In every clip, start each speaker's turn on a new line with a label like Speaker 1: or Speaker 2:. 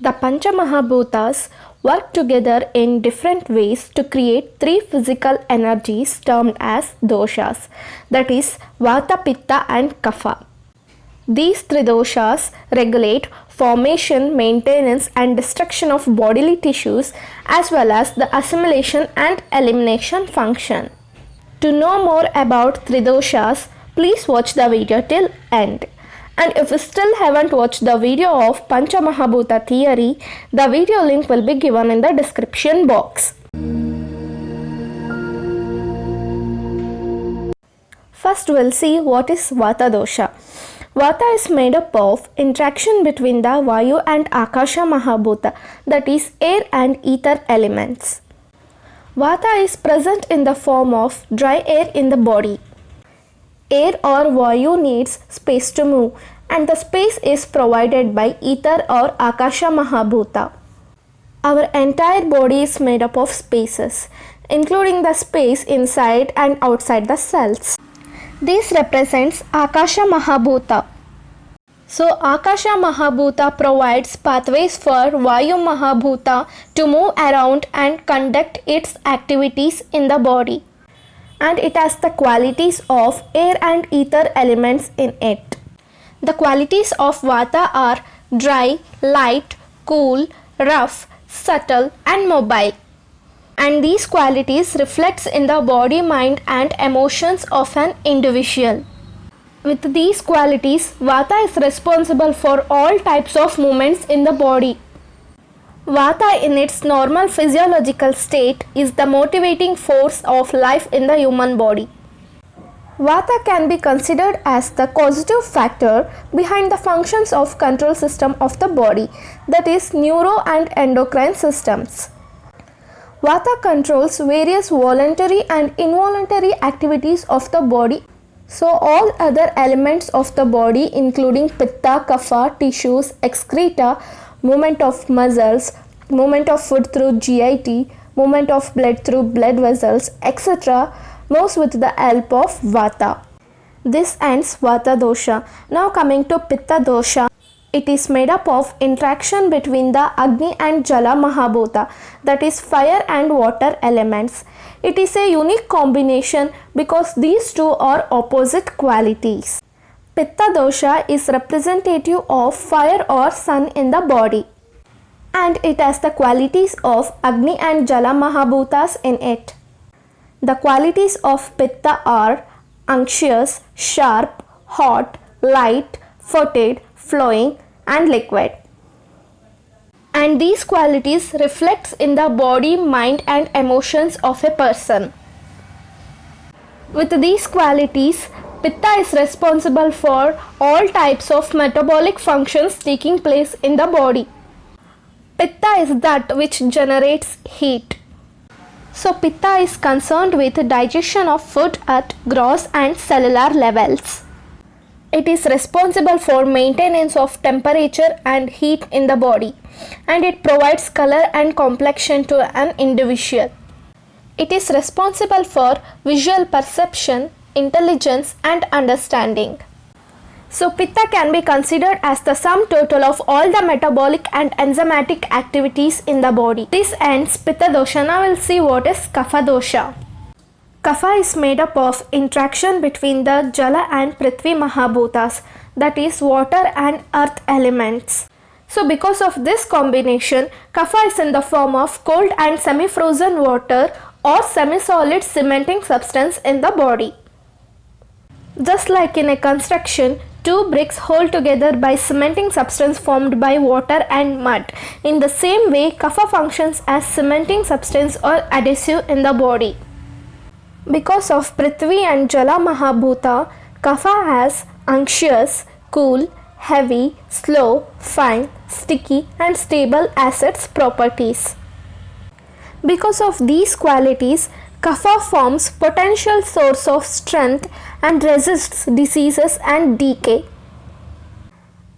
Speaker 1: The Panchamahabhutas work together in different ways to create three physical energies termed as doshas, that is, Vata, Pitta, and Kapha. These three doshas regulate formation, maintenance, and destruction of bodily tissues as well as the assimilation and elimination function. To know more about Tridoshas, please watch the video till end. And if you still haven't watched the video of Panchamahabhuta theory, the video link will be given in the description box. First we'll see what is Vata dosha. Vata is made up of interaction between the Vayu and Akasha Mahabhuta, that is air and ether elements. Vata is present in the form of dry air in the body. Air or Vayu needs space to move, and the space is provided by ether or Akasha Mahabhuta. Our entire body is made up of spaces, including the space inside and outside the cells. This represents Akasha Mahabhuta. So Akasha Mahabhuta provides pathways for Vayu Mahabhuta to move around and conduct its activities in the body. And it has the qualities of air and ether elements in it. The qualities of Vata are dry, light, cool, rough, subtle, and mobile. And these qualities reflects in the body, mind, and emotions of an individual. With these qualities, Vata is responsible for all types of movements in the body. Vata in its normal physiological state is the motivating force of life in the human body. Vata can be considered as the causative factor behind the functions of control system of the body, that is neuro and endocrine systems. Vata controls various voluntary and involuntary activities of the body. So all other elements of the body including Pitta, Kapha, tissues, excreta, movement of muscles, movement of food through GIT, movement of blood through blood vessels, etc. moves with the help of Vata. This ends Vata dosha. Now coming to Pitta dosha. It is made up of interaction between the Agni and Jala Mahabhuta, that is fire and water elements. It is a unique combination because these two are opposite qualities. Pitta dosha is representative of fire or sun in the body, and it has the qualities of Agni and Jala Mahabhutas in it. The qualities of Pitta are unctuous, sharp, hot, light, footed, flowing, and liquid. And these qualities reflects in the body, mind, and emotions of a person. With these qualities, Pitta is responsible for all types of metabolic functions taking place in the body. Pitta is that which generates heat. So Pitta is concerned with digestion of food at gross and cellular levels. It is responsible for maintenance of temperature and heat in the body, and it provides color and complexion to an individual. It is responsible for visual perception, intelligence, and understanding. So Pitta can be considered as the sum total of all the metabolic and enzymatic activities in the body. This ends Pitta dosha. Now we'll see what is Kapha dosha. Kapha is made up of interaction between the Jala and Prithvi Mahabhutas, that is water and earth elements. So because of this combination, Kapha is in the form of cold and semi-frozen water or semi-solid cementing substance in the body. Just like in a construction, two bricks hold together by cementing substance formed by water and mud. In the same way, Kapha functions as cementing substance or adhesive in the body. Because of Prithvi and Jala Mahabhuta, Kapha has unctuous, cool, heavy, slow, fine, sticky, and stable as its properties. Because of these qualities, Kapha forms potential source of strength and resists diseases and decay,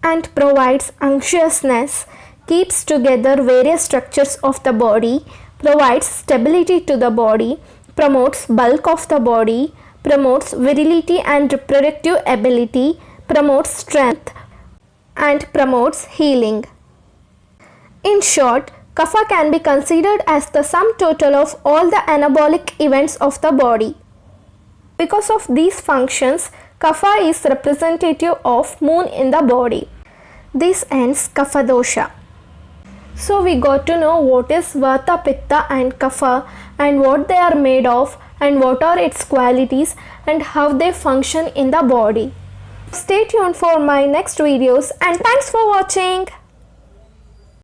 Speaker 1: and provides unctuousness, keeps together various structures of the body, provides stability to the body, promotes bulk of the body, promotes virility and reproductive ability, promotes strength, and promotes healing. In short, Kapha can be considered as the sum total of all the anabolic events of the body. Because of these functions, Kapha is representative of moon in the body. This ends Kapha dosha. So we got to know what is Vata, Pitta and Kapha and what they are made of and what are its qualities and how they function in the body. Stay tuned for my next videos and thanks for watching.